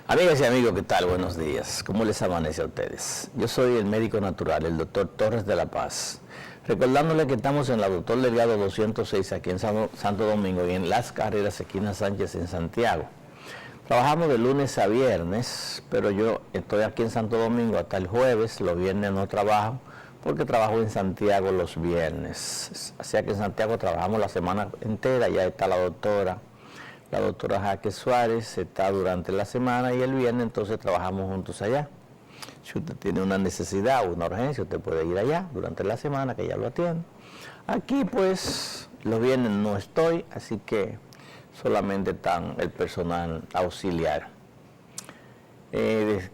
Amigas y amigos, ¿qué tal? Buenos días. ¿Cómo les amanece a ustedes? Yo soy el médico natural, el doctor Torres de la Paz. Recordándole que estamos en la Doctor Delgado 206 aquí en Santo Domingo y en Las Carreras, esquina Sánchez en Santiago. Trabajamos de lunes a viernes, pero yo estoy aquí en Santo Domingo hasta el jueves. Los viernes no trabajo porque trabajo en Santiago los viernes. Así que en Santiago trabajamos la semana entera. Ya está la doctora Jaque Suárez, está durante la semana y el viernes entonces trabajamos juntos allá. Si usted tiene una necesidad o una urgencia, usted puede ir allá durante la semana que ya lo atiende. Aquí pues los viernes no estoy, así que solamente están el personal auxiliar.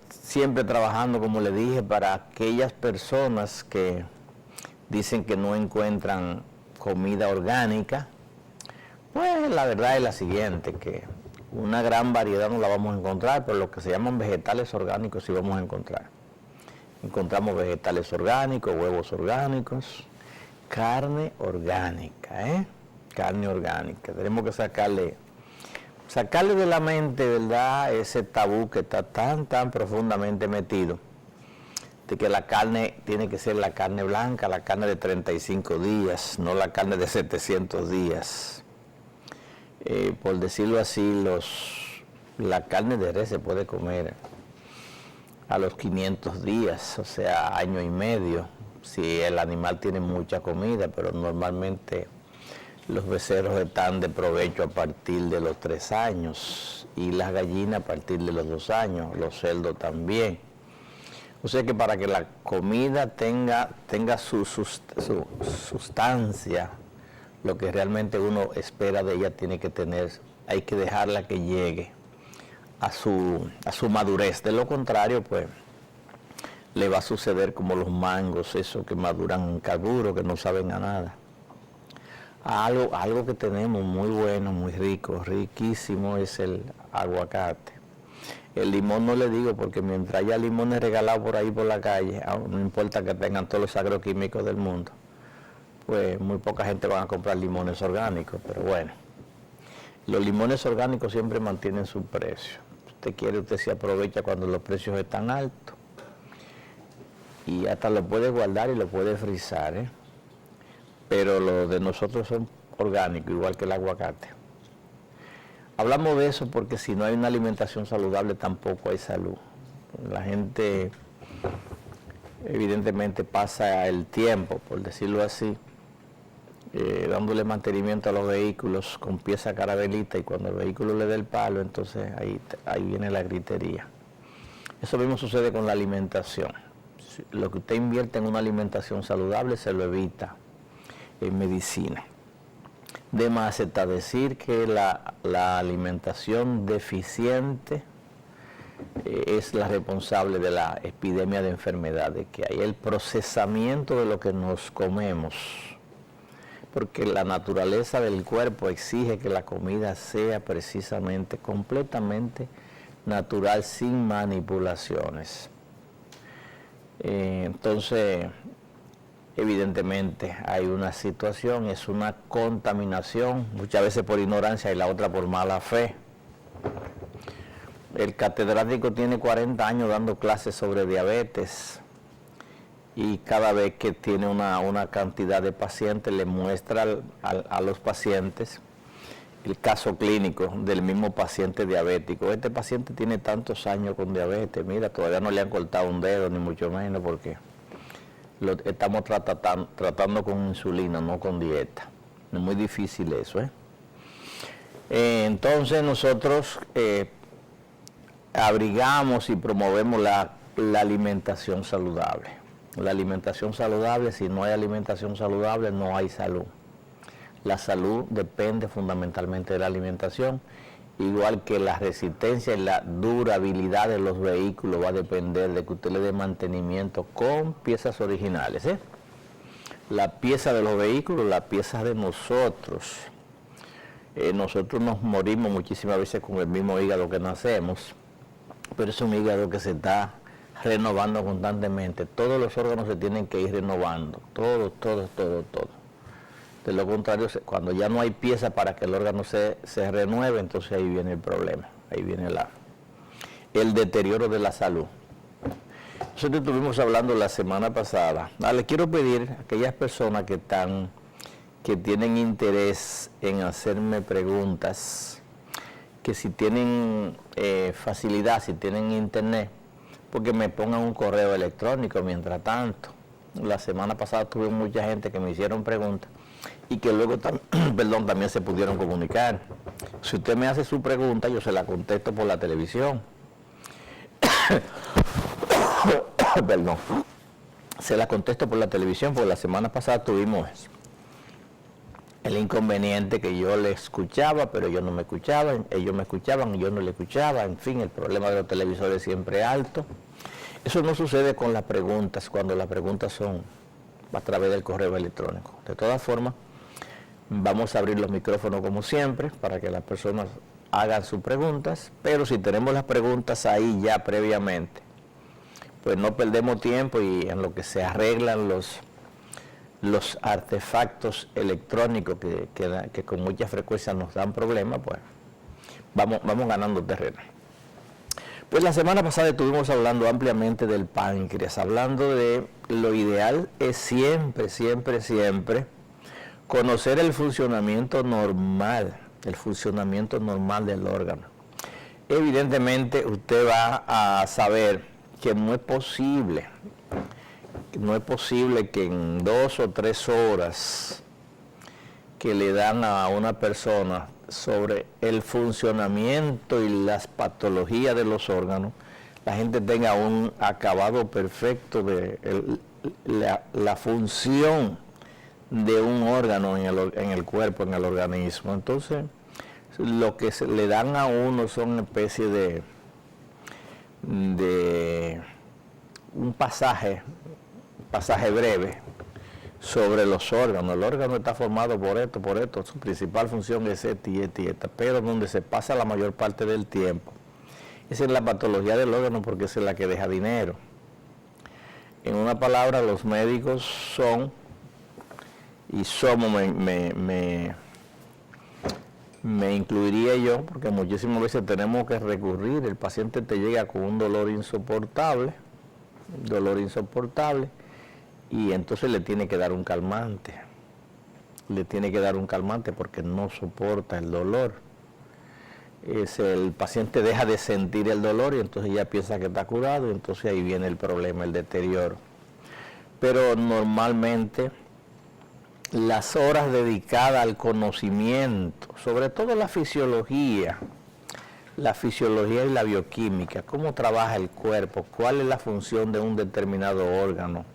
Siempre trabajando, como le dije, para aquellas personas que dicen que no encuentran comida orgánica. Pues la verdad es la siguiente, que una gran variedad no la vamos a encontrar, pero lo que se llaman vegetales orgánicos sí vamos a encontrar. Encontramos vegetales orgánicos, huevos orgánicos, carne orgánica, Carne orgánica. Tenemos que sacarle de la mente, ¿verdad?, ese tabú que está tan profundamente metido, de que la carne tiene que ser la carne blanca, la carne de 35 días, no la carne de 700 días. Por decirlo así, la carne de res se puede comer a los 500 días, o sea, año y medio, si el animal tiene mucha comida, pero normalmente los becerros están de provecho a partir de los 3 años y las gallinas a partir de los 2 años, los cerdos también. O sea que para que la comida tenga su sustancia, lo que realmente uno espera de ella hay que dejarla que llegue a su madurez. De lo contrario, pues, le va a suceder como los mangos, esos que maduran en carburo, que no saben a nada. Algo que tenemos muy bueno, muy rico, riquísimo, es el aguacate. El limón no le digo, porque mientras haya limones regalados por ahí por la calle, no importa que tengan todos los agroquímicos del mundo, pues muy poca gente va a comprar limones orgánicos, pero bueno, los limones orgánicos siempre mantienen su precio. Si usted quiere, usted se aprovecha cuando los precios están altos y hasta lo puede guardar y lo puede frizar, pero los de nosotros son orgánicos, igual que el aguacate. Hablamos de eso porque si no hay una alimentación saludable tampoco hay salud. La gente evidentemente pasa el tiempo, por decirlo así, dándole mantenimiento a los vehículos con pieza carabelita, y cuando el vehículo le dé el palo, entonces ahí viene la gritería. Eso mismo sucede con la alimentación. Lo que usted invierte en una alimentación saludable se lo evita en medicina. De más está decir que la alimentación deficiente es la responsable de la epidemia de enfermedades que hay, el procesamiento de lo que nos comemos, porque la naturaleza del cuerpo exige que la comida sea precisamente completamente natural, sin manipulaciones. Entonces, evidentemente hay una situación, es una contaminación, muchas veces por ignorancia y la otra por mala fe. El catedrático tiene 40 años dando clases sobre diabetes, y cada vez que tiene una cantidad de pacientes le muestra a los pacientes el caso clínico del mismo paciente diabético. Este paciente tiene tantos años con diabetes, mira, todavía no le han cortado un dedo, ni mucho menos, porque lo estamos tratando con insulina, no con dieta. Es muy difícil eso, Entonces nosotros abrigamos y promovemos la alimentación saludable. La alimentación saludable, si no hay alimentación saludable, no hay salud. La salud depende fundamentalmente de la alimentación, igual que la resistencia y la durabilidad de los vehículos va a depender de que usted le dé mantenimiento con piezas originales. La pieza de los vehículos, la pieza de nosotros. Nosotros nos morimos muchísimas veces con el mismo hígado que nacemos, pero es un hígado que se está renovando constantemente. Todos los órganos se tienen que ir renovando, todo. De lo contrario, cuando ya no hay pieza para que el órgano se renueve, entonces ahí viene el problema, ahí viene el deterioro de la salud. Nosotros estuvimos hablando la semana pasada. Le quiero pedir a aquellas personas que tienen interés en hacerme preguntas, que si tienen facilidad, si tienen internet, porque me pongan un correo electrónico mientras tanto. La semana pasada tuve mucha gente que me hicieron preguntas y que luego también se pudieron comunicar. Si usted me hace su pregunta, yo se la contesto por la televisión. Perdón. Se la contesto por la televisión, porque la semana pasada tuvimos el inconveniente que yo le escuchaba, pero ellos no me escuchaban, ellos me escuchaban y yo no le escuchaba. En fin, el problema de los televisores siempre alto. Eso no sucede con las preguntas, cuando las preguntas son a través del correo electrónico. De todas formas, vamos a abrir los micrófonos como siempre para que las personas hagan sus preguntas, pero si tenemos las preguntas ahí ya previamente, pues no perdemos tiempo y en lo que se arreglan los artefactos electrónicos que con mucha frecuencia nos dan problemas, pues vamos ganando terreno. Pues la semana pasada estuvimos hablando ampliamente del páncreas, hablando de lo ideal es siempre conocer el funcionamiento normal del órgano. Evidentemente usted va a saber que no es posible que en 2 o 3 horas que le dan a una persona sobre el funcionamiento y las patologías de los órganos, la gente tenga un acabado perfecto de la función de un órgano en el cuerpo, en el organismo. Entonces, lo que le dan a uno son una especie de un pasaje breve sobre los órganos. El órgano está formado por esto, su principal función es esta y esta, pero donde se pasa la mayor parte del tiempo esa es la patología del órgano, porque esa es la que deja dinero. En una palabra, los médicos somos, me incluiría yo, porque muchísimas veces tenemos que recurrir, el paciente te llega con un dolor insoportable, y entonces le tiene que dar un calmante, porque no soporta el dolor. El paciente deja de sentir el dolor y entonces ya piensa que está curado, y entonces ahí viene el problema, el deterioro. Pero normalmente las horas dedicadas al conocimiento, sobre todo la fisiología y la bioquímica, cómo trabaja el cuerpo, cuál es la función de un determinado órgano,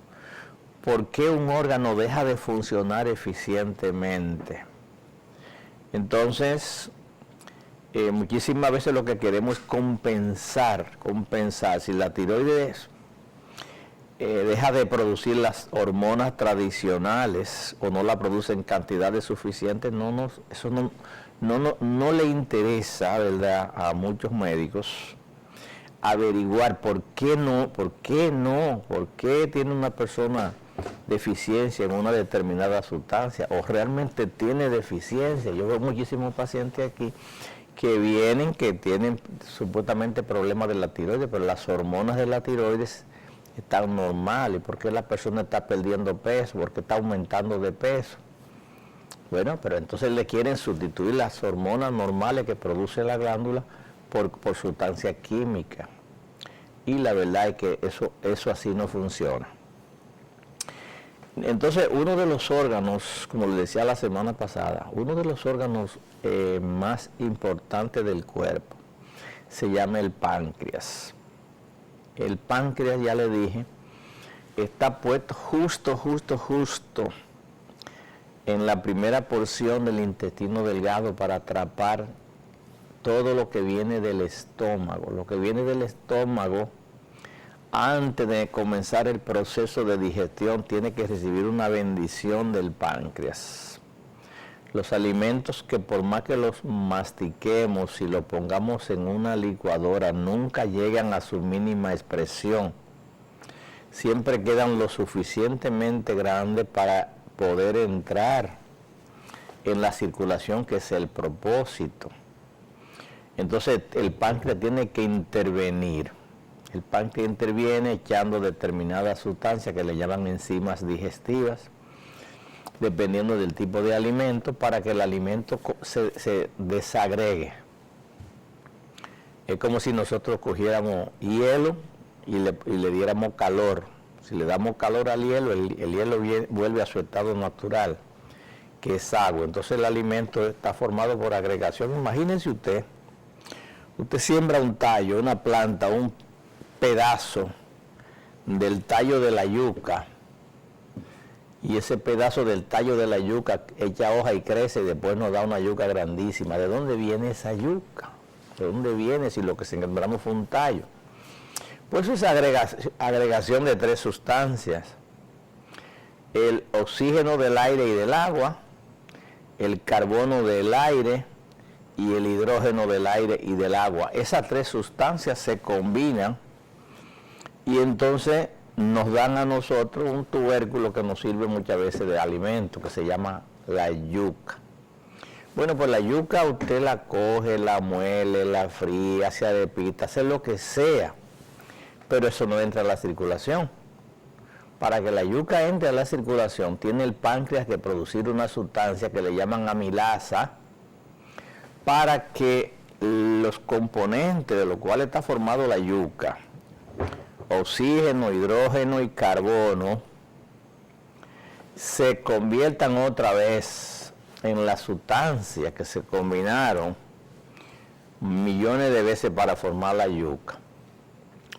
por qué un órgano deja de funcionar eficientemente. Entonces, muchísimas veces lo que queremos es compensar. Si la tiroides deja de producir las hormonas tradicionales o no la produce en cantidades suficientes, eso no le interesa, ¿verdad?, a muchos médicos averiguar por qué tiene una persona deficiencia en una determinada sustancia, o realmente tiene deficiencia. Yo veo muchísimos pacientes aquí que vienen, que tienen supuestamente problemas de la tiroides, pero las hormonas de la tiroides están normales. ¿Por qué la persona está perdiendo peso? ¿Por qué está aumentando de peso? Bueno, pero entonces le quieren sustituir las hormonas normales que produce la glándula por sustancia química. Y la verdad es que eso así no funciona. Entonces, uno de los órganos, como les decía la semana pasada, uno de los órganos más importantes del cuerpo se llama el páncreas. El páncreas, ya le dije, está puesto justo en la primera porción del intestino delgado para atrapar todo lo que viene del estómago. Lo que viene del estómago, antes de comenzar el proceso de digestión, tiene que recibir una bendición del páncreas. Los alimentos que por más que los mastiquemos y los pongamos en una licuadora, nunca llegan a su mínima expresión. Siempre quedan lo suficientemente grandes para poder entrar en la circulación, que es el propósito. Entonces el páncreas tiene que intervenir. El páncreas interviene echando determinadas sustancias que le llaman enzimas digestivas, dependiendo del tipo de alimento, para que el alimento se desagregue. Es como si nosotros cogiéramos hielo y le diéramos calor. Si le damos calor al hielo, el hielo vuelve a su estado natural, que es agua. Entonces el alimento está formado por agregación. Imagínense usted siembra un tallo, una planta, un pedazo del tallo de la yuca, y ese pedazo del tallo de la yuca echa hoja y crece y después nos da una yuca grandísima. ¿De dónde viene esa yuca? ¿De dónde viene si lo que sembramos fue un tallo? Pues es agregación de tres sustancias: el oxígeno del aire y del agua, el carbono del aire y el hidrógeno del aire y del agua. Esas tres sustancias se combinan y entonces nos dan a nosotros un tubérculo que nos sirve muchas veces de alimento, que se llama la yuca. Bueno, pues la yuca usted la coge, la muele, la fría, se adepita, hace lo que sea, pero eso no entra a la circulación. Para que la yuca entre a la circulación, tiene el páncreas que producir una sustancia que le llaman amilasa, para que los componentes de los cuales está formado la yuca, oxígeno, hidrógeno y carbono, se conviertan otra vez en las sustancias que se combinaron millones de veces para formar la yuca.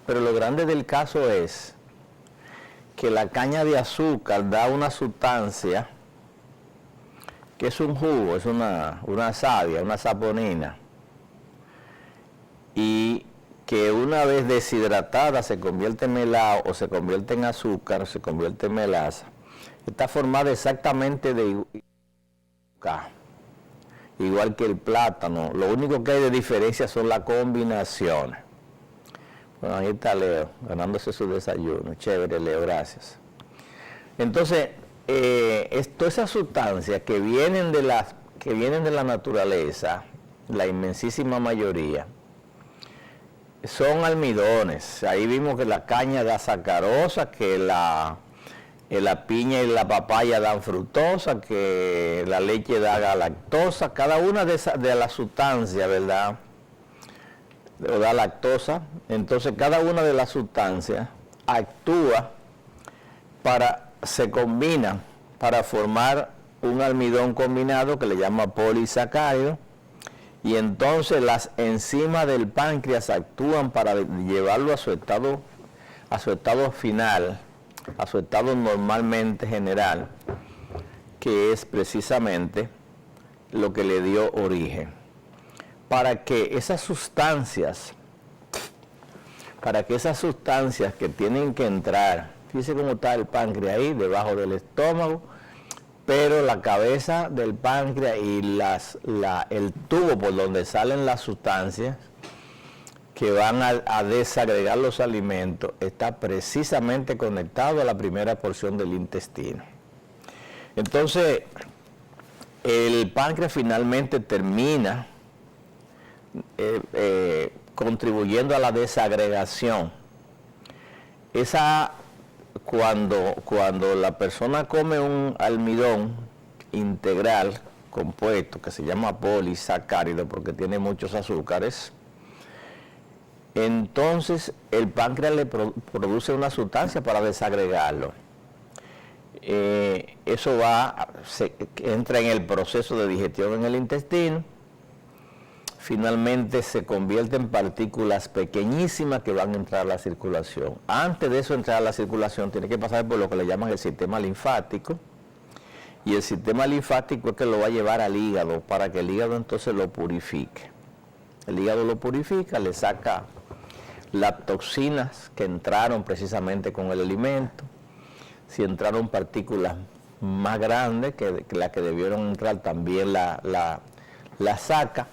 Pero lo grande del caso es que la caña de azúcar da una sustancia que es un jugo, es una savia, una saponina, y que una vez deshidratada se convierte en melado, o se convierte en azúcar, o se convierte en melaza. Está formada exactamente de yuca, igual que el plátano. Lo único que hay de diferencia son las combinaciones. Bueno, ahí está Leo, ganándose su desayuno. Chévere, Leo, gracias. Entonces, todas esas sustancias que vienen de la naturaleza, la inmensísima mayoría, son almidones. Ahí vimos que la caña da sacarosa, que la piña y la papaya dan fructosa, que la leche da galactosa. Cada una de las sustancias, ¿verdad?, o da lactosa. Entonces cada una de las sustancias se combina para formar un almidón combinado que le llama polisacárido, y entonces las enzimas del páncreas actúan para llevarlo a su estado final, a su estado normalmente general, que es precisamente lo que le dio origen. Para que esas sustancias que tienen que entrar, fíjese cómo está el páncreas ahí, debajo del estómago, pero la cabeza del páncreas y el tubo por donde salen las sustancias que van a desagregar los alimentos, está precisamente conectado a la primera porción del intestino. Entonces, el páncreas finalmente termina contribuyendo a la desagregación. Cuando la persona come un almidón integral compuesto que se llama polisacárido porque tiene muchos azúcares, entonces el páncreas le produce una sustancia para desagregarlo. Eso entra en el proceso de digestión en el intestino. Finalmente se convierte en partículas pequeñísimas que van a entrar a la circulación. Antes de eso entrar a la circulación tiene que pasar por lo que le llaman el sistema linfático, y el sistema linfático es que lo va a llevar al hígado para que el hígado entonces lo purifique. El hígado lo purifica, le saca las toxinas que entraron precisamente con el alimento. Si entraron partículas más grandes que las que debieron entrar, también la saca.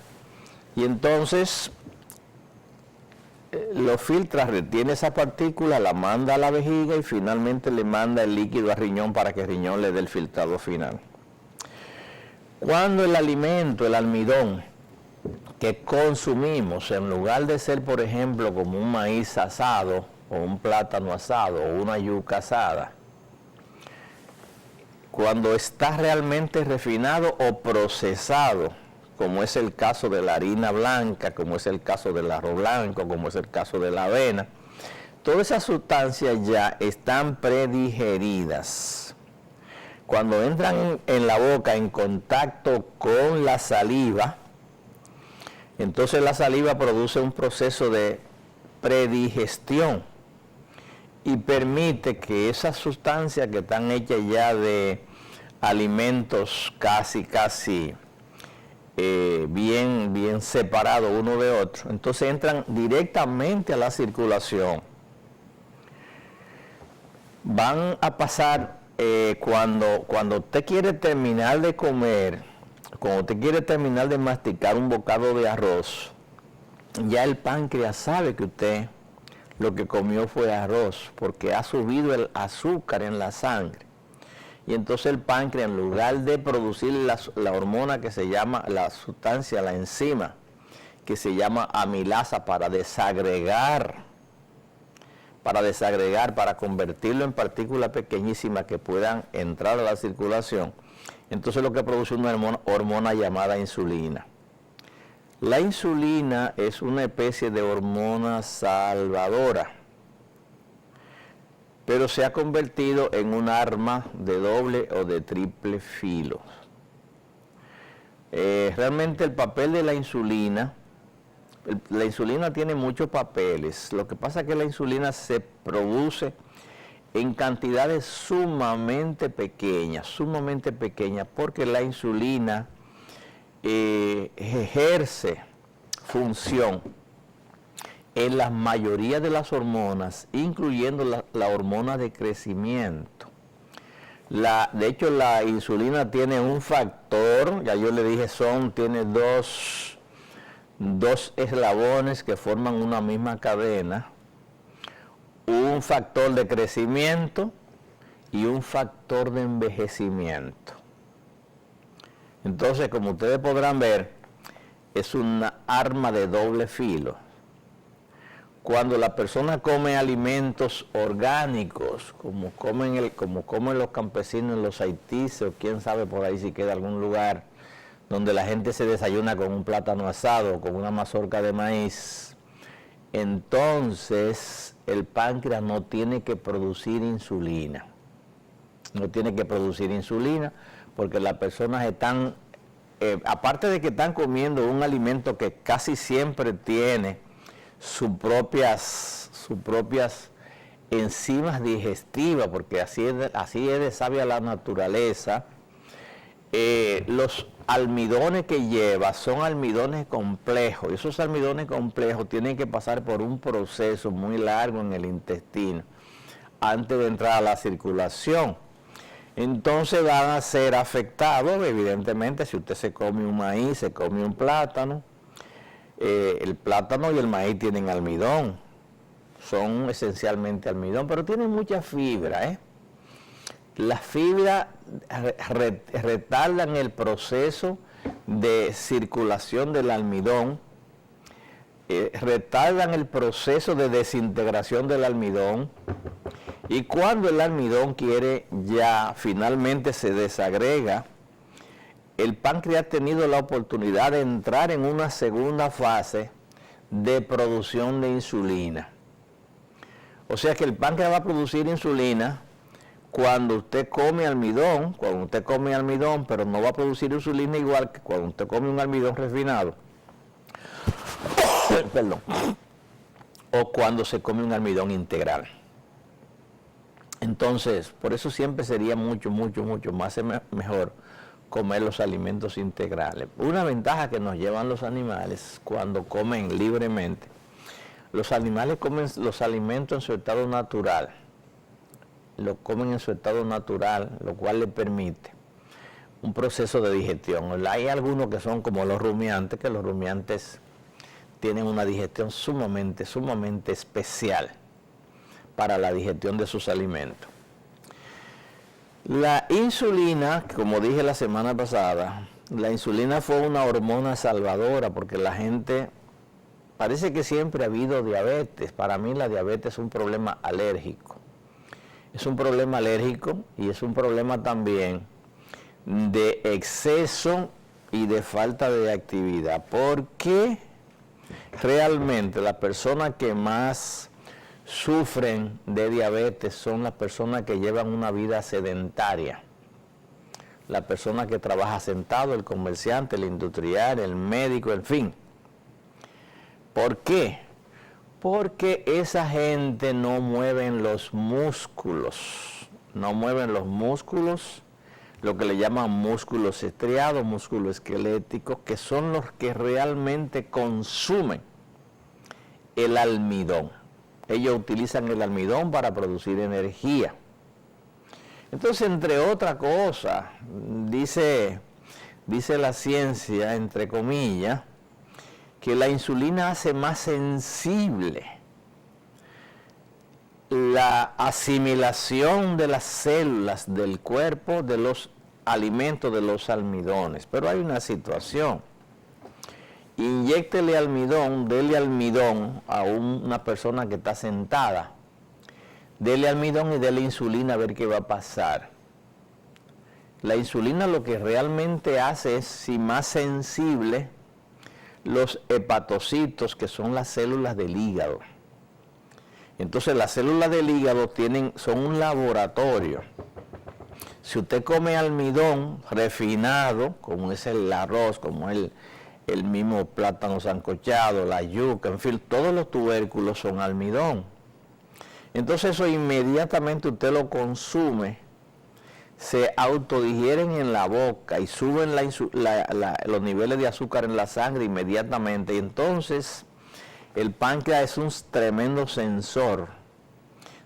Y entonces lo filtra, retiene esa partícula, la manda a la vejiga y finalmente le manda el líquido al riñón para que el riñón le dé el filtrado final. Cuando el alimento, el almidón, que consumimos, en lugar de ser, por ejemplo, como un maíz asado, o un plátano asado, o una yuca asada, cuando está realmente refinado o procesado, como es el caso de la harina blanca, como es el caso del arroz blanco, como es el caso de la avena, todas esas sustancias ya están predigeridas. Cuando entran en la boca en contacto con la saliva, entonces la saliva produce un proceso de predigestión y permite que esas sustancias que están hechas ya de alimentos casi bien separados uno de otro, entonces entran directamente a la circulación. Van a pasar cuando usted quiere terminar de comer, cuando usted quiere terminar de masticar un bocado de arroz, ya el páncreas sabe que usted lo que comió fue arroz, porque ha subido el azúcar en la sangre. Y entonces el páncreas, en lugar de producir la hormona que se llama, la sustancia, la enzima, que se llama amilasa para desagregar, para convertirlo en partículas pequeñísimas que puedan entrar a la circulación, entonces lo que produce una hormona llamada insulina. La insulina es una especie de hormona salvadora, pero se ha convertido en un arma de doble o de triple filo. Realmente el papel de la insulina tiene muchos papeles. Lo que pasa es que la insulina se produce en cantidades sumamente pequeñas, porque la insulina ejerce función en la mayoría de las hormonas, incluyendo la hormona de crecimiento. De hecho, la insulina tiene un factor, ya yo le dije, tiene dos eslabones que forman una misma cadena, un factor de crecimiento y un factor de envejecimiento. Entonces, como ustedes podrán ver, es una arma de doble filo. Cuando la persona come alimentos orgánicos, como comen los campesinos en los Haitíes, o quién sabe por ahí si queda algún lugar donde la gente se desayuna con un plátano asado o con una mazorca de maíz, entonces el páncreas no tiene que producir insulina. No tiene que producir insulina porque las personas están, aparte de que están comiendo un alimento que casi siempre tiene sus propias enzimas digestivas, porque así es de sabia la naturaleza. Los almidones que lleva son almidones complejos, y esos almidones complejos tienen que pasar por un proceso muy largo en el intestino antes de entrar a la circulación. Entonces van a ser afectados, evidentemente, si usted se come un maíz, se come un plátano. El plátano y el maíz tienen almidón, son esencialmente almidón, pero tienen mucha fibra. Las fibras retardan el proceso de circulación del almidón, retardan el proceso de desintegración del almidón, y cuando el almidón finalmente se desagrega, el páncreas ha tenido la oportunidad de entrar en una segunda fase de producción de insulina. O sea que el páncreas va a producir insulina cuando usted come almidón, pero no va a producir insulina igual que cuando usted come un almidón refinado. Perdón. O cuando se come un almidón integral. Entonces, por eso siempre sería mucho más mejor comer los alimentos integrales. Una ventaja que nos llevan los animales cuando comen libremente, los animales comen los alimentos en su estado natural, lo comen en su estado natural, lo cual le permite un proceso de digestión. Hay algunos que son como los rumiantes, que los rumiantes tienen una digestión sumamente especial para la digestión de sus alimentos. La insulina, como dije la semana pasada, La insulina fue una hormona salvadora porque la gente, parece que siempre ha habido diabetes. Para mí la diabetes es un problema alérgico. Es un problema alérgico y es un problema también de exceso y de falta de actividad. Porque realmente las personas que más sufren de diabetes son las personas que llevan una vida sedentaria. La persona que trabaja sentado, el comerciante, el industrial, el médico, en fin. ¿Por qué? Porque esa gente no mueven los músculos, no mueven los músculos, lo que le llaman músculos estriados, músculos esqueléticos, que son los que realmente consumen el almidón. Ellos utilizan el almidón para producir energía. Entonces, entre otras cosas, dice la ciencia, entre comillas, que la insulina hace más sensible la asimilación de las células del cuerpo de los alimentos de los almidones. Pero hay una situación. Inyéctele almidón, dele almidón a una persona que está sentada. Dele almidón y dele insulina a ver qué va a pasar. La insulina lo que realmente hace es, si más sensible, los hepatocitos, que son las células del hígado. Entonces las células del hígado son un laboratorio. Si usted come almidón refinado, como es el arroz, como el mismo plátano sancochado, la yuca, en fin, todos los tubérculos son almidón. Entonces eso inmediatamente usted lo consume, se autodigieren en la boca y suben los niveles de azúcar en la sangre inmediatamente. Y entonces el páncreas es un tremendo sensor.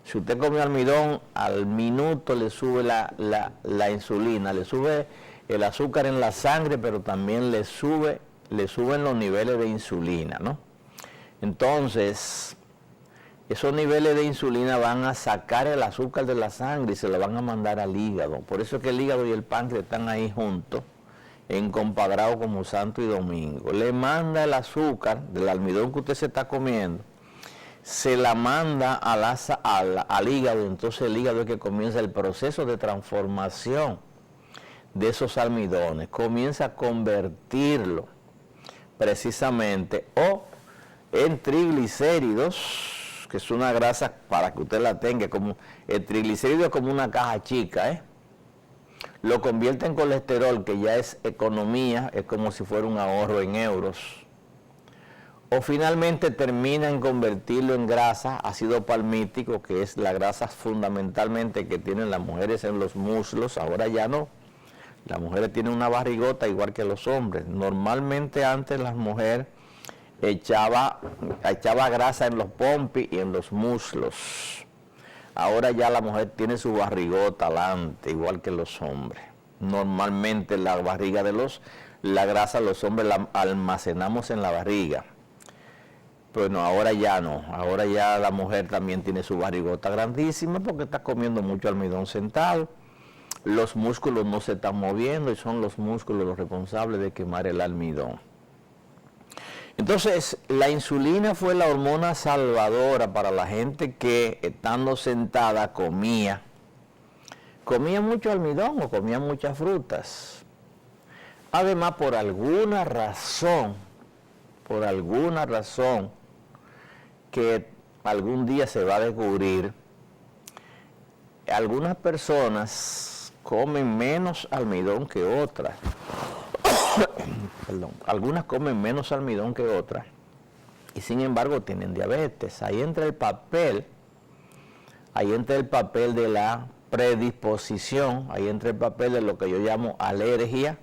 Si usted come almidón, al minuto le sube la insulina, le sube el azúcar en la sangre, pero también le suben los niveles de insulina, ¿no? Entonces, esos niveles de insulina van a sacar el azúcar de la sangre y se lo van a mandar al hígado. Por eso es que el hígado y el páncreas están ahí juntos, encompadrados como santo y domingo. Le manda el azúcar del almidón que usted se está comiendo, se la manda al hígado. Entonces el hígado es que comienza el proceso de transformación de esos almidones. Comienza a convertirlo precisamente o en triglicéridos, que es una grasa para que usted la tenga, como el triglicérido es como una caja chica, lo convierte en colesterol, que ya es economía, es como si fuera un ahorro en euros, o finalmente termina en convertirlo en grasa, ácido palmítico, que es la grasa fundamentalmente que tienen las mujeres en los muslos. Ahora ya no, las mujeres tienen una barrigota igual que los hombres. Normalmente antes las mujeres echaba grasa en los pompis y en los muslos. Ahora ya la mujer tiene su barrigota adelante, igual que los hombres. Normalmente la grasa los hombres la almacenamos en la barriga. Pero no, ahora ya no. Ahora ya la mujer también tiene su barrigota grandísima porque está comiendo mucho almidón sentado. Los músculos no se están moviendo y son los músculos los responsables de quemar el almidón. Entonces, la insulina fue la hormona salvadora para la gente que, estando sentada, comía mucho almidón o comía muchas frutas. Además, por alguna razón, que algún día se va a descubrir, algunas personas comen menos almidón que otras. Perdón, algunas comen menos almidón que otras y sin embargo tienen diabetes. Ahí entra el papel de la predisposición, ahí entra el papel de lo que yo llamo alergia.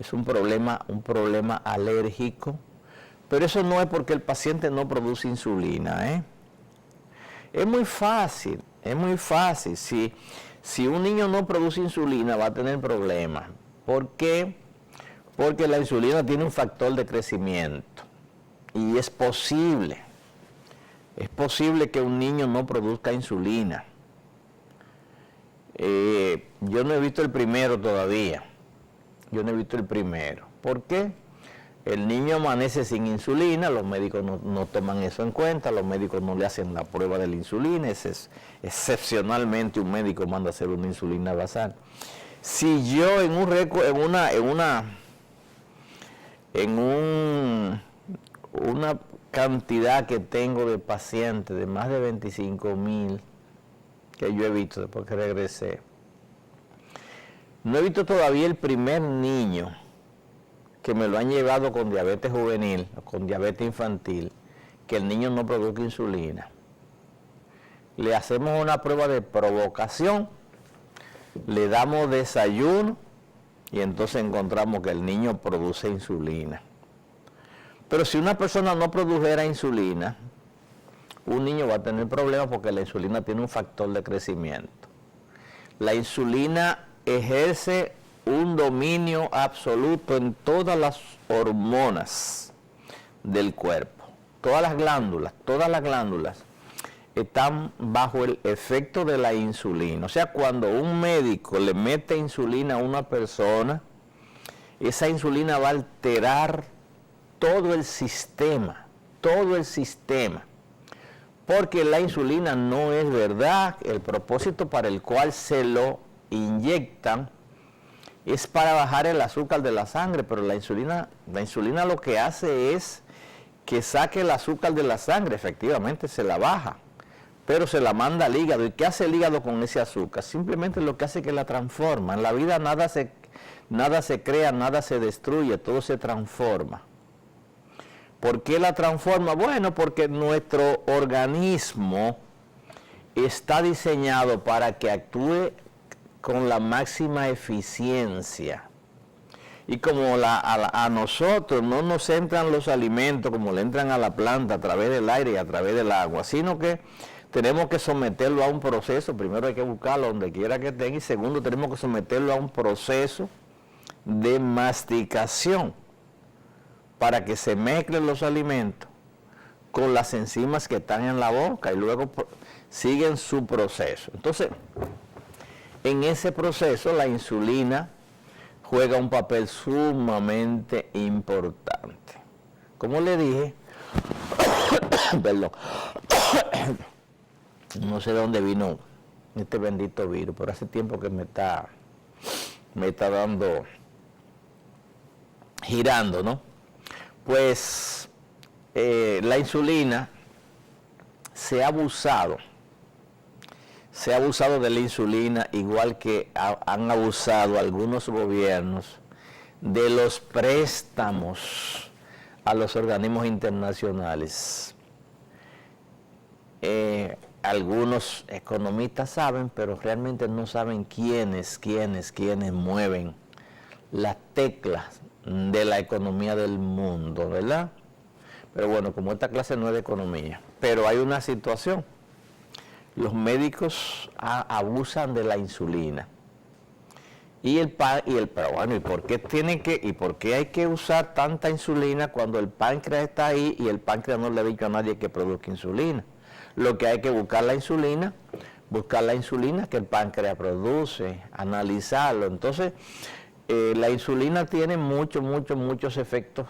Es un problema alérgico, pero eso no es porque el paciente no produce insulina, Es muy fácil. Si un niño no produce insulina va a tener problemas. ¿Por qué? Porque la insulina tiene un factor de crecimiento y es posible que un niño no produzca insulina. Yo no he visto el primero todavía, yo no he visto el primero. ¿Por qué? El niño amanece sin insulina, los médicos no toman eso en cuenta, los médicos no le hacen la prueba de la insulina, excepcionalmente un médico manda a hacer una insulina basal. Si yo una cantidad que tengo de pacientes, de más de 25,000 que yo he visto después que regresé, no he visto todavía el primer niño que me lo han llevado con diabetes juvenil o con diabetes infantil, que el niño no produzca insulina. Le hacemos una prueba de provocación, le damos desayuno y entonces encontramos que el niño produce insulina. Pero si una persona no produjera insulina, un niño va a tener problemas porque la insulina tiene un factor de crecimiento. La insulina ejerce un dominio absoluto en todas las hormonas del cuerpo. Todas las glándulas están bajo el efecto de la insulina. O sea, cuando un médico le mete insulina a una persona, esa insulina va a alterar todo el sistema, porque la insulina no es verdad, el propósito para el cual se lo inyectan es para bajar el azúcar de la sangre, pero la insulina lo que hace es que saque el azúcar de la sangre, efectivamente se la baja, pero se la manda al hígado. ¿Y qué hace el hígado con ese azúcar? Simplemente lo que hace es que la transforma. En la vida nada se crea, nada se destruye, todo se transforma. ¿Por qué la transforma? Bueno, porque nuestro organismo está diseñado para que actúe con la máxima eficiencia. Y como a nosotros no nos entran los alimentos como le entran a la planta a través del aire y a través del agua, sino que tenemos que someterlo a un proceso. Primero hay que buscarlo donde quiera que esté, y segundo tenemos que someterlo a un proceso de masticación para que se mezclen los alimentos con las enzimas que están en la boca y luego siguen su proceso. Entonces, en ese proceso la insulina juega un papel sumamente importante. Como le dije, perdón, no sé de dónde vino este bendito virus, pero hace tiempo que me está dando, girando, ¿no? Pues la insulina se ha abusado de la insulina, igual que han abusado algunos gobiernos de los préstamos a los organismos internacionales. Algunos economistas saben, pero realmente no saben quiénes mueven las teclas de la economía del mundo, ¿verdad? Pero bueno, como esta clase no es de economía, pero hay una situación. Los médicos abusan de la insulina. Pero bueno, ¿y por qué hay que usar tanta insulina cuando el páncreas está ahí y el páncreas no le ha dicho a nadie que produzca insulina? Lo que hay que buscar la insulina que el páncreas produce, analizarlo. Entonces, la insulina tiene muchos efectos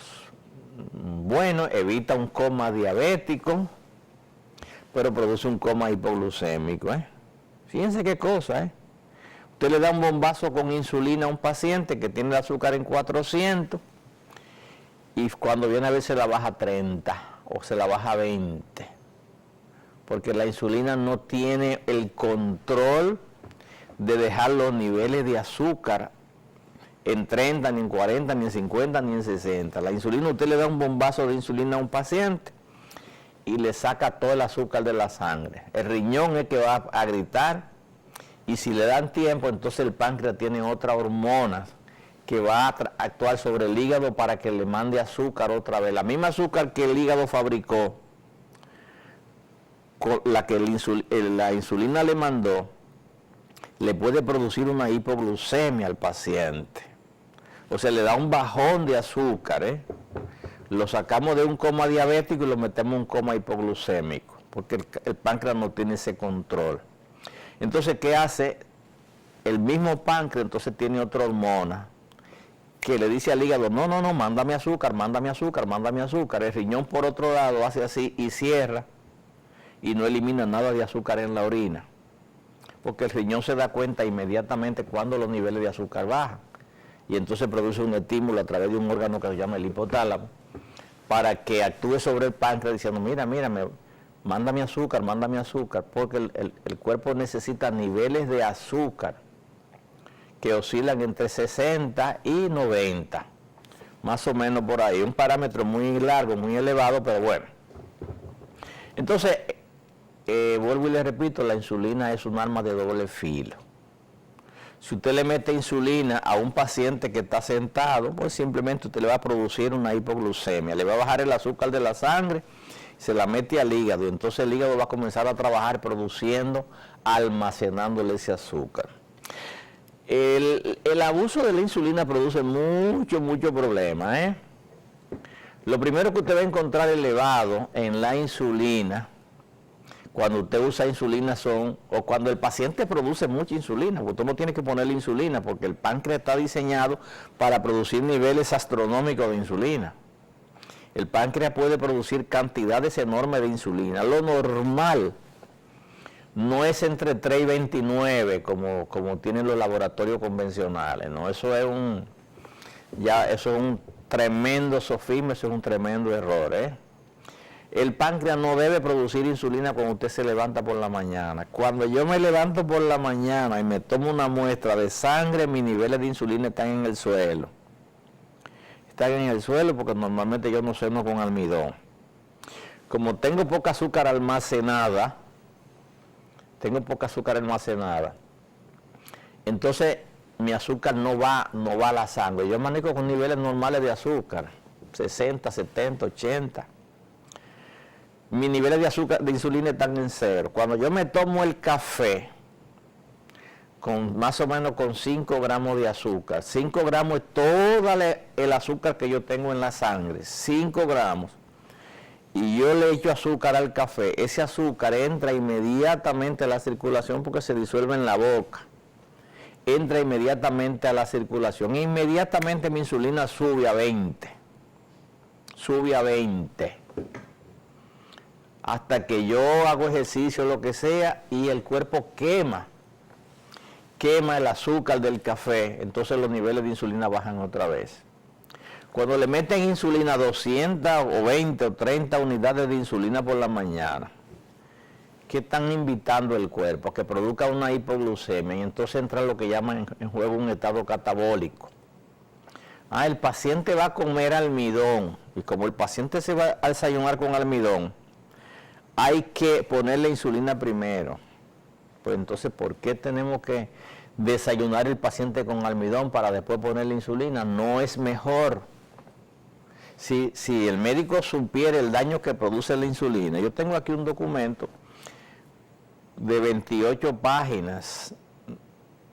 buenos, evita un coma diabético, pero produce un coma hipoglucémico. Fíjense qué cosa. Usted le da un bombazo con insulina a un paciente que tiene el azúcar en 400 y cuando viene a ver se la baja a 30 o se la baja a 20, porque la insulina no tiene el control de dejar los niveles de azúcar en 30, ni en 40, ni en 50, ni en 60. La insulina, usted le da un bombazo de insulina a un paciente y le saca todo el azúcar de la sangre. El riñón es que va a gritar, y si le dan tiempo, entonces el páncreas tiene otra hormona que va a actuar sobre el hígado para que le mande azúcar otra vez. La misma azúcar que el hígado fabricó, con la que la insulina le mandó, le puede producir una hipoglucemia al paciente. O sea, le da un bajón de azúcar, Lo sacamos de un coma diabético y lo metemos en un coma hipoglucémico, porque el páncreas no tiene ese control. Entonces, ¿qué hace? El mismo páncreas entonces tiene otra hormona que le dice al hígado, no, no, no, mándame azúcar, mándame azúcar, mándame azúcar. El riñón por otro lado hace así y cierra y no elimina nada de azúcar en la orina, porque el riñón se da cuenta inmediatamente cuando los niveles de azúcar bajan y entonces produce un estímulo a través de un órgano que se llama el hipotálamo para que actúe sobre el páncreas diciendo, mira, mándame azúcar, porque el cuerpo necesita niveles de azúcar que oscilan entre 60 y 90, más o menos por ahí, un parámetro muy largo, muy elevado, pero bueno. Entonces, vuelvo y le repito, la insulina es un arma de doble filo. Si usted le mete insulina a un paciente que está sentado, pues simplemente usted le va a producir una hipoglucemia, le va a bajar el azúcar de la sangre, se la mete al hígado, y entonces el hígado va a comenzar a trabajar produciendo, almacenándole ese azúcar. El abuso de la insulina produce mucho problema, Lo primero que usted va a encontrar elevado en la insulina, cuando usted usa insulina o cuando el paciente produce mucha insulina, porque usted no tiene que ponerle insulina, porque el páncreas está diseñado para producir niveles astronómicos de insulina. El páncreas puede producir cantidades enormes de insulina. Lo normal no es entre 3 y 29 como tienen los laboratorios convencionales, ¿no? Eso es un tremendo sofisma, eso es un tremendo error, El páncreas no debe producir insulina cuando usted se levanta por la mañana. Cuando yo me levanto por la mañana y me tomo una muestra de sangre, mis niveles de insulina están en el suelo. Están en el suelo porque normalmente yo no ceno con almidón. Como tengo poca azúcar almacenada, entonces mi azúcar no va a la sangre. Yo manejo con niveles normales de azúcar, 60, 70, 80. Mis niveles de azúcar, de insulina están en cero. Cuando yo me tomo el café, más o menos con 5 gramos de azúcar, 5 gramos es todo el azúcar que yo tengo en la sangre, 5 gramos. Y yo le echo azúcar al café, ese azúcar entra inmediatamente a la circulación porque se disuelve en la boca. Entra inmediatamente a la circulación. Inmediatamente mi insulina sube a 20. Sube a 20. Hasta que yo hago ejercicio, lo que sea, y el cuerpo quema el azúcar del café, entonces los niveles de insulina bajan otra vez. Cuando le meten insulina 200 o 20 o 30 unidades de insulina por la mañana, ¿qué están invitando el cuerpo? A que produzca una hipoglucemia, y entonces entra lo que llaman en juego un estado catabólico. El paciente va a comer almidón, y como el paciente se va a desayunar con almidón, hay que ponerle insulina primero. Pues entonces, ¿por qué tenemos que desayunar el paciente con almidón para después ponerle insulina? No es mejor. Si el médico supiera el daño que produce la insulina, yo tengo aquí un documento de 28 páginas.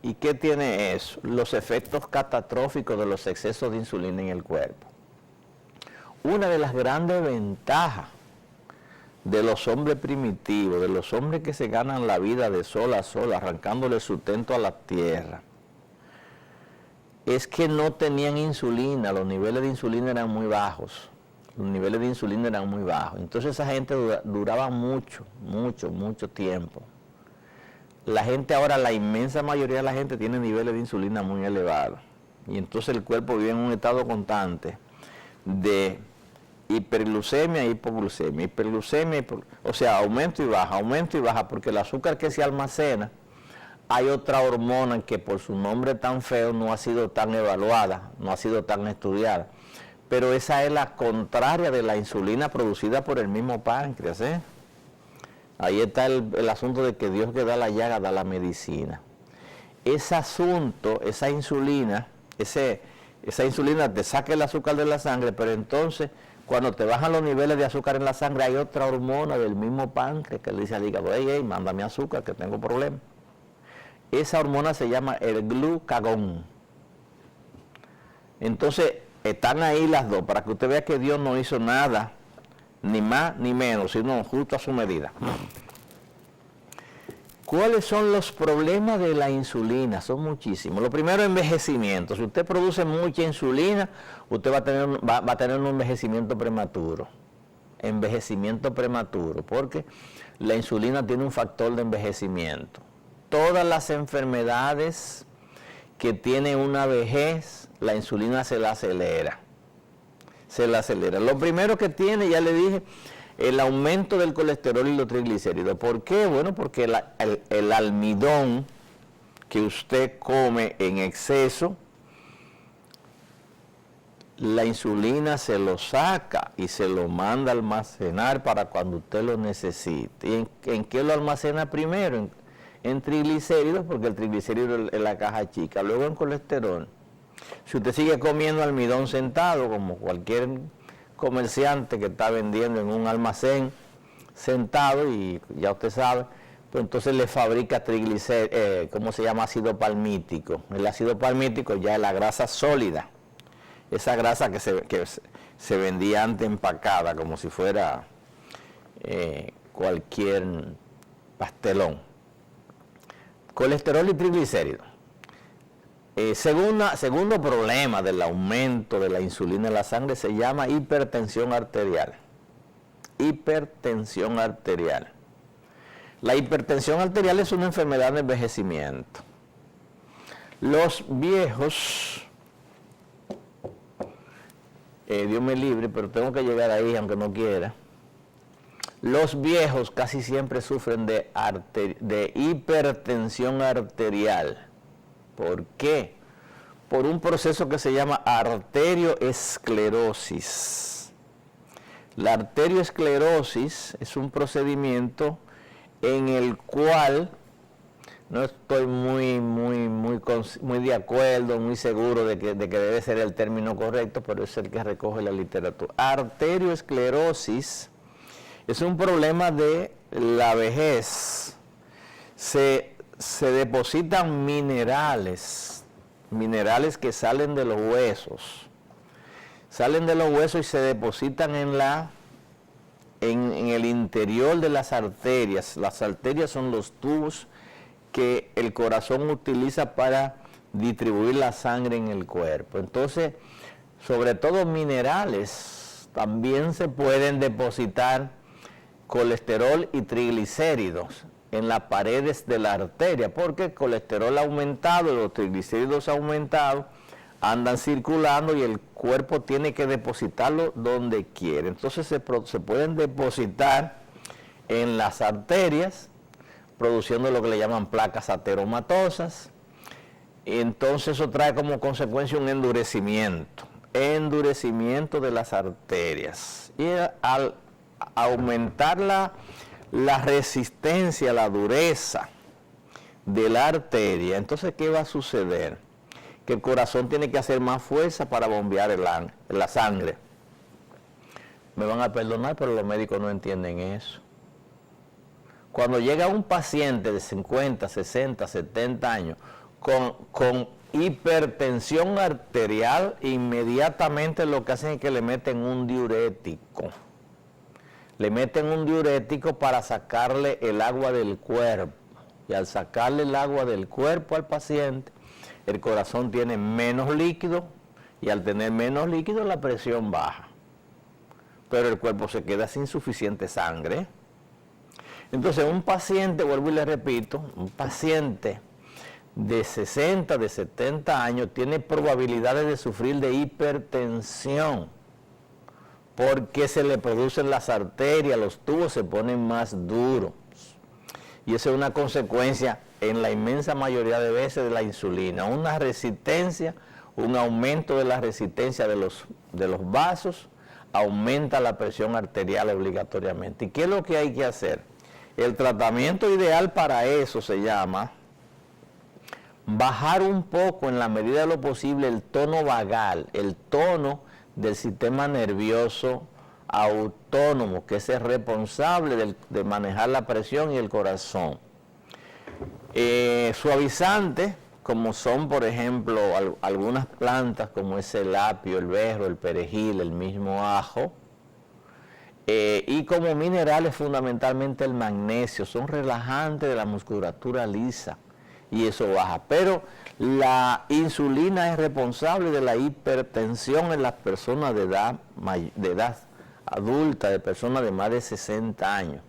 ¿Y qué tiene eso? Los efectos catastróficos de los excesos de insulina en el cuerpo. Una de las grandes ventajas de los hombres primitivos, de los hombres que se ganan la vida de sol a sol, arrancándole sustento a la tierra, es que no tenían insulina, los niveles de insulina eran muy bajos. Entonces esa gente duraba mucho tiempo. La gente ahora, la inmensa mayoría de la gente tiene niveles de insulina muy elevados. Y entonces el cuerpo vive en un estado constante de hiperglucemia, hipoglucemia, o sea, aumento y baja, porque el azúcar que se almacena, hay otra hormona que por su nombre tan feo no ha sido tan evaluada, no ha sido tan estudiada, pero esa es la contraria de la insulina producida por el mismo páncreas, Ahí está el asunto de que Dios que da la llaga, da la medicina. Ese asunto, esa insulina te saca el azúcar de la sangre, pero entonces cuando te bajan los niveles de azúcar en la sangre, hay otra hormona del mismo páncreas que le dice al hígado, hey, mándame azúcar, que tengo problemas. Esa hormona se llama el glucagón. Entonces, están ahí las dos, para que usted vea que Dios no hizo nada, ni más ni menos, sino justo a su medida. ¿Cuáles son los problemas de la insulina? Son muchísimos. Lo primero, envejecimiento. Si usted produce mucha insulina, usted va a tener un envejecimiento prematuro. Envejecimiento prematuro, porque la insulina tiene un factor de envejecimiento. Todas las enfermedades que tienen una vejez, la insulina se la acelera. Se la acelera. Lo primero que tiene, ya le dije, el aumento del colesterol y los triglicéridos. ¿Por qué? Bueno, porque el almidón que usted come en exceso, la insulina se lo saca y se lo manda a almacenar para cuando usted lo necesite. ¿Y en qué lo almacena primero? En triglicéridos, porque el triglicérido es la caja chica. Luego en colesterol. Si usted sigue comiendo almidón sentado, como cualquier comerciante que está vendiendo en un almacén sentado, y ya usted sabe, pues entonces le fabrica triglicéridos, ¿cómo se llama? Ácido palmítico. El ácido palmítico ya es la grasa sólida, esa grasa que se vendía antes empacada, como si fuera cualquier pastelón. Colesterol y triglicéridos. Segundo problema del aumento de la insulina en la sangre se llama hipertensión arterial. Hipertensión arterial. La hipertensión arterial es una enfermedad de envejecimiento. Los viejos, Dios me libre, pero tengo que llegar ahí aunque no quiera. Los viejos casi siempre sufren de hipertensión arterial. ¿Por qué? Por un proceso que se llama arterioesclerosis. La arterioesclerosis es un procedimiento en el cual no estoy muy de acuerdo, muy seguro de que debe ser el término correcto, pero es el que recoge la literatura. Arterioesclerosis es un problema de la vejez. Se depositan minerales que salen de los huesos. Salen de los huesos y se depositan en el interior de las arterias. Las arterias son los tubos que el corazón utiliza para distribuir la sangre en el cuerpo. Entonces, sobre todo minerales, también se pueden depositar colesterol y triglicéridos en las paredes de la arteria, porque el colesterol aumentado y los triglicéridos aumentados andan circulando y el cuerpo tiene que depositarlo donde quiere. Entonces se pueden depositar en las arterias, produciendo lo que le llaman placas ateromatosas, y entonces eso trae como consecuencia un endurecimiento de las arterias. Y al aumentar la resistencia, la dureza de la arteria, entonces ¿qué va a suceder? Que el corazón tiene que hacer más fuerza para bombear la sangre. Me van a perdonar, pero los médicos no entienden eso. Cuando llega un paciente de 50, 60, 70 años con hipertensión arterial, inmediatamente lo que hacen es que le meten un diurético. Le meten un diurético para sacarle el agua del cuerpo. Y al sacarle el agua del cuerpo al paciente, el corazón tiene menos líquido, y al tener menos líquido la presión baja. Pero el cuerpo se queda sin suficiente sangre. Entonces un paciente, vuelvo y le repito, un paciente de 60, de 70 años tiene probabilidades de sufrir de hipertensión, porque se le producen las arterias, los tubos se ponen más duros. Y eso es una consecuencia en la inmensa mayoría de veces de la insulina. Una resistencia, un aumento de la resistencia de los vasos, aumenta la presión arterial obligatoriamente. ¿Y qué es lo que hay que hacer? El tratamiento ideal para eso se llama bajar un poco, en la medida de lo posible, el tono vagal, el tono del sistema nervioso autónomo, que es el responsable de manejar la presión y el corazón. Suavizantes, como son, por ejemplo, algunas plantas, como es el apio, el berro, el perejil, el mismo ajo, y como minerales fundamentalmente el magnesio, son relajantes de la musculatura lisa y eso baja. Pero la insulina es responsable de la hipertensión en las personas de edad adulta, de personas de más de 60 años.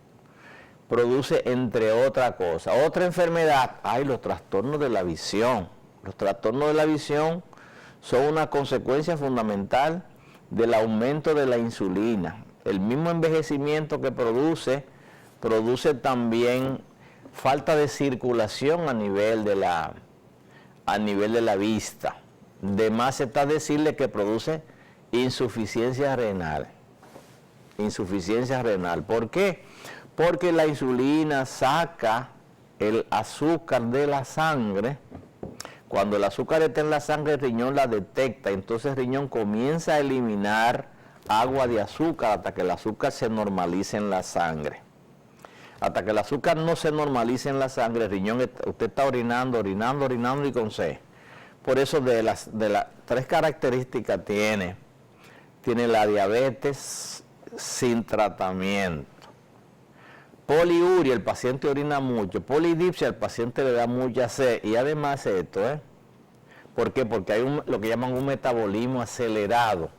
Produce, entre otras cosas, otra enfermedad, los trastornos de la visión. Los trastornos de la visión son una consecuencia fundamental del aumento de la insulina. El mismo envejecimiento que produce también falta de circulación a nivel de la vista. De más está decirle que produce insuficiencia renal. Insuficiencia renal. ¿Por qué? Porque la insulina saca el azúcar de la sangre. Cuando el azúcar está en la sangre, el riñón la detecta, entonces el riñón comienza a eliminar agua de azúcar hasta que el azúcar se normalice en la sangre. Hasta que el azúcar no se normalice en la sangre, el riñón, usted está orinando y con sed. Por eso de las 3 características tiene la diabetes sin tratamiento. Poliuria, el paciente orina mucho. Polidipsia, el paciente le da mucha sed. Y además esto, ¿por qué? Porque hay lo que llaman un metabolismo acelerado.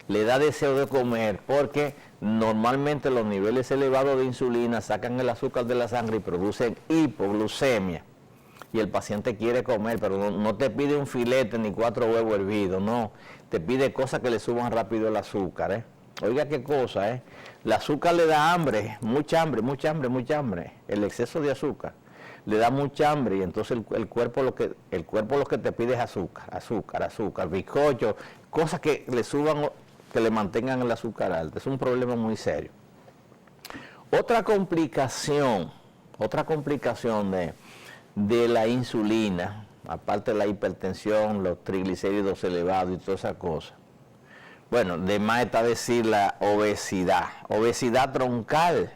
Le da deseo de comer porque normalmente los niveles elevados de insulina sacan el azúcar de la sangre y producen hipoglucemia. Y el paciente quiere comer, pero no te pide un filete ni 4 huevos hervidos, no. Te pide cosas que le suban rápido el azúcar, Oiga qué cosa, El azúcar le da hambre, mucha hambre. El exceso de azúcar le da mucha hambre y entonces el cuerpo lo que te pide es azúcar, bizcocho, cosas que le suban, que le mantengan el azúcar alto. Es un problema muy serio. Otra complicación de la insulina, aparte de la hipertensión, los triglicéridos elevados y todas esas cosas. Bueno, de más está decir la obesidad troncal.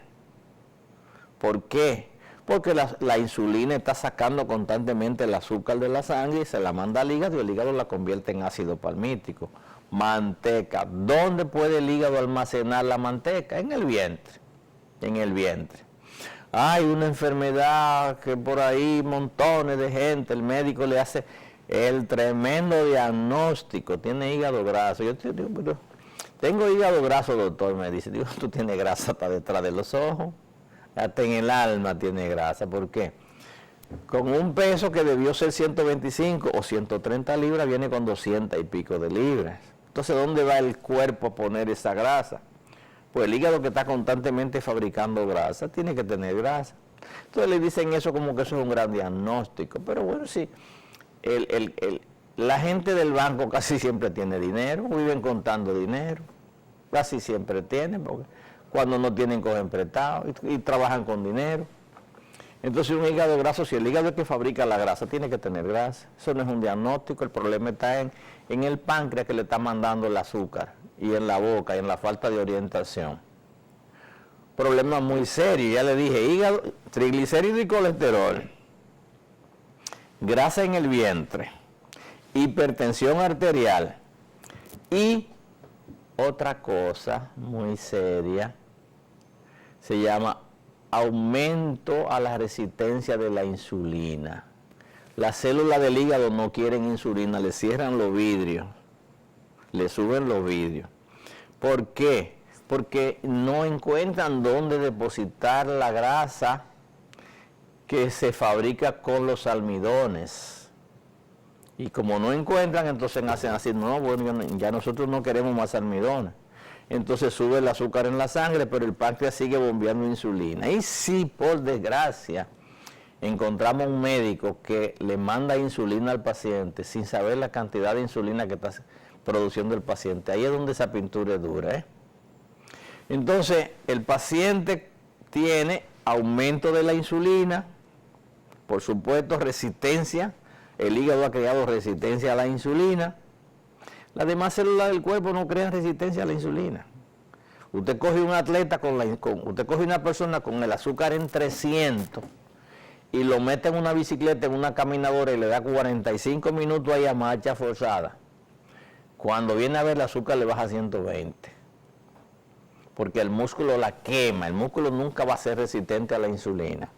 ¿Por qué? Porque la insulina está sacando constantemente el azúcar de la sangre y se la manda al hígado y el hígado la convierte en ácido palmítico. Manteca. ¿Dónde puede el hígado almacenar la manteca? En el vientre. Hay una enfermedad que por ahí montones de gente, el médico le hace el tremendo diagnóstico, tiene hígado graso. Yo te digo, pero tengo hígado graso, doctor, me dice. Digo, tú tienes grasa hasta detrás de los ojos, hasta en el alma tiene grasa. ¿Por qué? Con un peso que debió ser 125 o 130 libras, viene con 200 y pico de libras. Entonces, ¿dónde va el cuerpo a poner esa grasa? Pues el hígado que está constantemente fabricando grasa, tiene que tener grasa. Entonces le dicen eso como que eso es un gran diagnóstico. Pero bueno, sí, la gente del banco casi siempre tiene dinero, viven contando dinero, casi siempre tienen, porque cuando no tienen cogen prestado y trabajan con dinero. Entonces un hígado graso, si el hígado es que fabrica la grasa, tiene que tener grasa. Eso no es un diagnóstico, el problema está en el páncreas que le está mandando el azúcar, y en la boca, y en la falta de orientación. Problema muy serio, ya le dije, hígado, triglicéridos y colesterol, grasa en el vientre, hipertensión arterial y otra cosa muy seria, se llama aumento a la resistencia de la insulina. Las células del hígado no quieren insulina, le cierran los vidrios, le suben los vidrios. ¿Por qué? Porque no encuentran dónde depositar la grasa que se fabrica con los almidones. Y como no encuentran, entonces hacen así, no, bueno, ya nosotros no queremos más almidones. Entonces sube el azúcar en la sangre, pero el páncreas sigue bombeando insulina. Y si por desgracia encontramos un médico que le manda insulina al paciente sin saber la cantidad de insulina que está produciendo el paciente, ahí es donde esa pintura es dura, Entonces, el paciente tiene aumento de la insulina, por supuesto resistencia, el hígado ha creado resistencia a la insulina, las demás células del cuerpo no crean resistencia a la insulina. Usted coge un atleta, usted coge una persona con el azúcar en 300 y lo mete en una bicicleta, en una caminadora y le da 45 minutos ahí a marcha forzada. Cuando viene a ver el azúcar le baja a 120. porque el músculo la quema, el músculo nunca va a ser resistente a la insulina.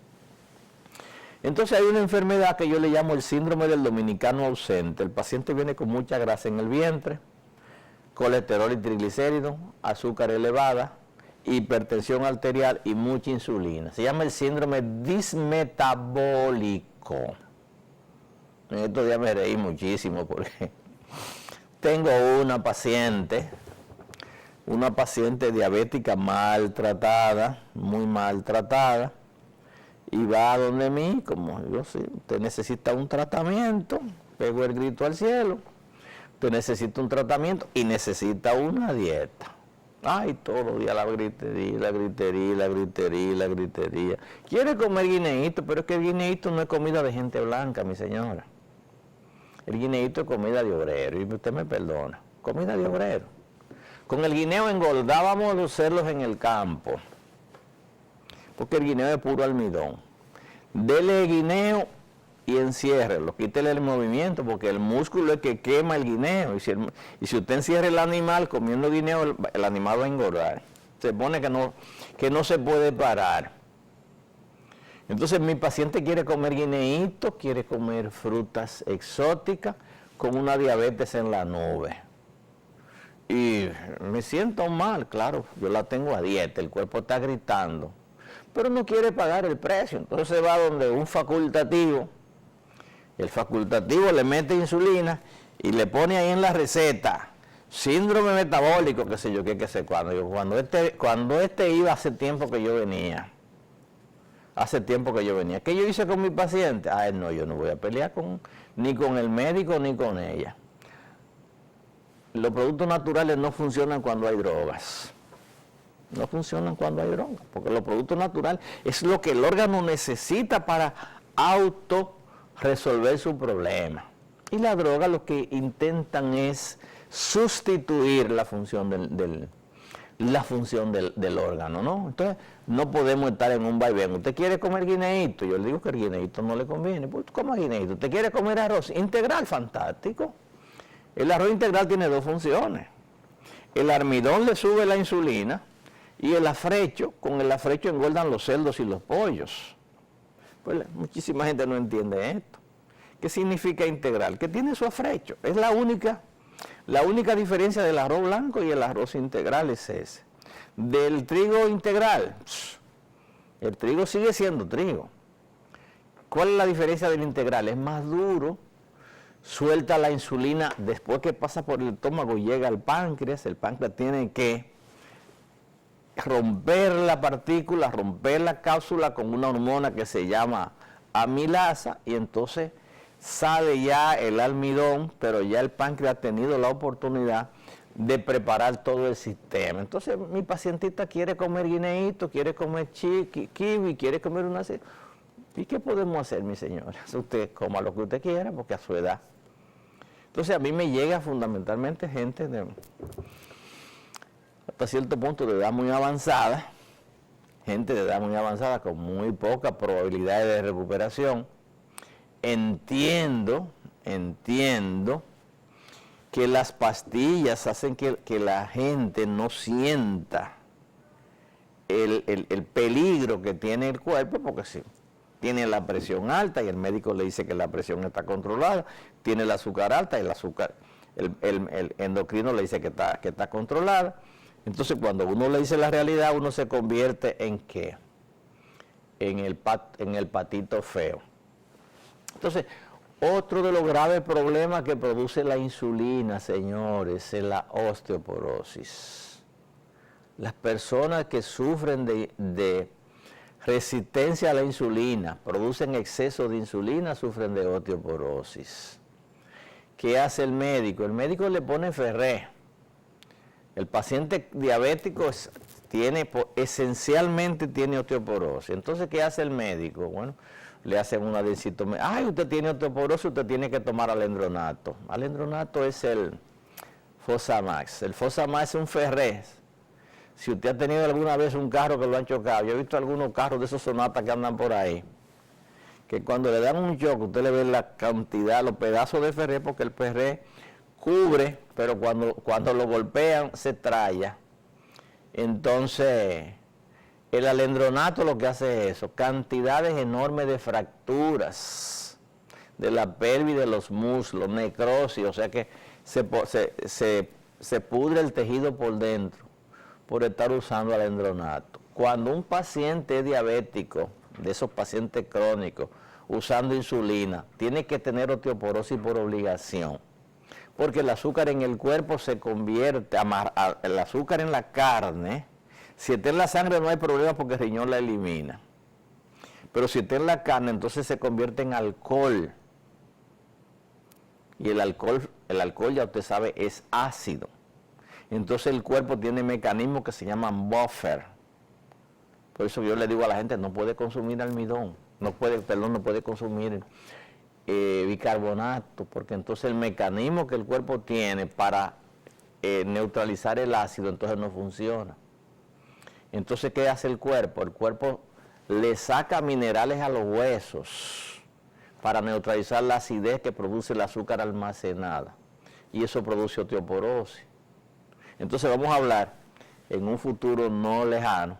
Entonces hay una enfermedad que yo le llamo el síndrome del dominicano ausente. El paciente viene con mucha grasa en el vientre, colesterol y triglicéridos, azúcar elevada, hipertensión arterial y mucha insulina. Se llama el síndrome dismetabólico. En estos días me reí muchísimo porque tengo una paciente diabética maltratada, muy maltratada, y va a donde mí, como yo sé, usted necesita un tratamiento, pego el grito al cielo, usted necesita un tratamiento y necesita una dieta. Ay, todos los días la gritería. Quiere comer guineíto, pero es que el guineíto no es comida de gente blanca, mi señora. El guineíto es comida de obrero, y usted me perdona, comida de obrero. Con el guineo engordábamos los cerdos en el campo, porque el guineo es puro almidón. Dele guineo y enciérrelo, quítele el movimiento, porque el músculo es que quema el guineo, y si usted encierra el animal comiendo guineo, el animal va a engordar. Se pone que no se puede parar. Entonces mi paciente quiere comer guineíto, quiere comer frutas exóticas, con una diabetes en la nube. Y me siento mal, claro, yo la tengo a dieta, el cuerpo está gritando, pero no quiere pagar el precio. Entonces va donde un facultativo, el facultativo le mete insulina y le pone ahí en la receta, síndrome metabólico, qué sé yo, qué sé cuándo. Cuando este iba hace tiempo que yo venía. ¿Qué yo hice con mi paciente? No, yo no voy a pelear ni con el médico ni con ella. Los productos naturales no funcionan cuando hay drogas. No funcionan cuando hay drogas, porque los productos naturales es lo que el órgano necesita para resolver su problema. Y la droga lo que intentan es sustituir la función del órgano, ¿no? Entonces, no podemos estar en un vaivén. ¿Usted quiere comer guineíto? Yo le digo que el guineíto no le conviene. Pues coma guineíto. ¿Usted quiere comer arroz integral? Fantástico. El arroz integral tiene dos funciones. El almidón le sube la insulina y con el afrecho engordan los cerdos y los pollos. Pues muchísima gente no entiende esto. ¿Qué significa integral? Que tiene su afrecho. Es la única diferencia del arroz blanco y el arroz integral es ese. Del trigo integral, el trigo sigue siendo trigo. ¿Cuál es la diferencia del integral? Es más duro, suelta la insulina después que pasa por el estómago, llega al páncreas. El páncreas tiene que romper la partícula, romper la cápsula con una hormona que se llama amilasa, y entonces sale ya el almidón, pero ya el páncreas ha tenido la oportunidad de preparar todo el sistema. Entonces mi pacientita quiere comer guineíto, quiere comer kiwi, quiere comer una... ¿Y qué podemos hacer, mi señora? Usted coma lo que usted quiera, porque a su edad. Entonces a mí me llega fundamentalmente gente hasta cierto punto de edad muy avanzada, gente de edad muy avanzada con muy pocas probabilidades de recuperación. Entiendo que las pastillas hacen que la gente no sienta el peligro que tiene el cuerpo, porque sí, tiene la presión alta y el médico le dice que la presión está controlada, tiene el azúcar alta y el endocrino le dice que está controlada. Entonces cuando uno le dice la realidad, uno se convierte en ¿qué? En el patito feo. Entonces, otro de los graves problemas que produce la insulina, señores, es la osteoporosis. Las personas que sufren de resistencia a la insulina, producen exceso de insulina, sufren de osteoporosis. ¿Qué hace el médico? El médico le pone Ferré. El paciente diabético esencialmente tiene osteoporosis. Entonces, ¿qué hace el médico? Bueno, le hacen una densitometría. Ay, usted tiene osteoporosis, usted tiene que tomar alendronato. Alendronato es el Fosamax. El Fosamax es un Ferré. Si usted ha tenido alguna vez un carro que lo han chocado, yo he visto algunos carros de esos Sonatas que andan por ahí, que cuando le dan un choque, usted le ve la cantidad, los pedazos de Ferré, porque el Ferré cubre, pero cuando lo golpean se traya Entonces, el alendronato lo que hace es eso, cantidades enormes de fracturas de la pelvis, de los muslos, necrosis, o sea que se pudre el tejido por dentro por estar usando alendronato. Cuando un paciente es diabético, de esos pacientes crónicos, usando insulina, tiene que tener osteoporosis por obligación, porque el azúcar en el cuerpo se convierte, el azúcar en la carne, si está en la sangre no hay problema porque el riñón la elimina, pero si está en la carne entonces se convierte en alcohol, y el alcohol ya usted sabe es ácido, entonces el cuerpo tiene mecanismos que se llaman buffer. Por eso yo le digo a la gente, no puede consumir almidón, no puede consumir bicarbonato, porque entonces el mecanismo que el cuerpo tiene para neutralizar el ácido, entonces no funciona. Entonces, ¿qué hace el cuerpo? El cuerpo le saca minerales a los huesos para neutralizar la acidez que produce el azúcar almacenada, y eso produce osteoporosis. Entonces vamos a hablar en un futuro no lejano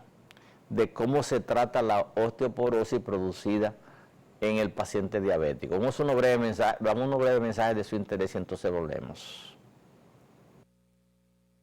de cómo se trata la osteoporosis producida en el paciente diabético. Vamos a unos breves mensajes de su interés y entonces volvemos.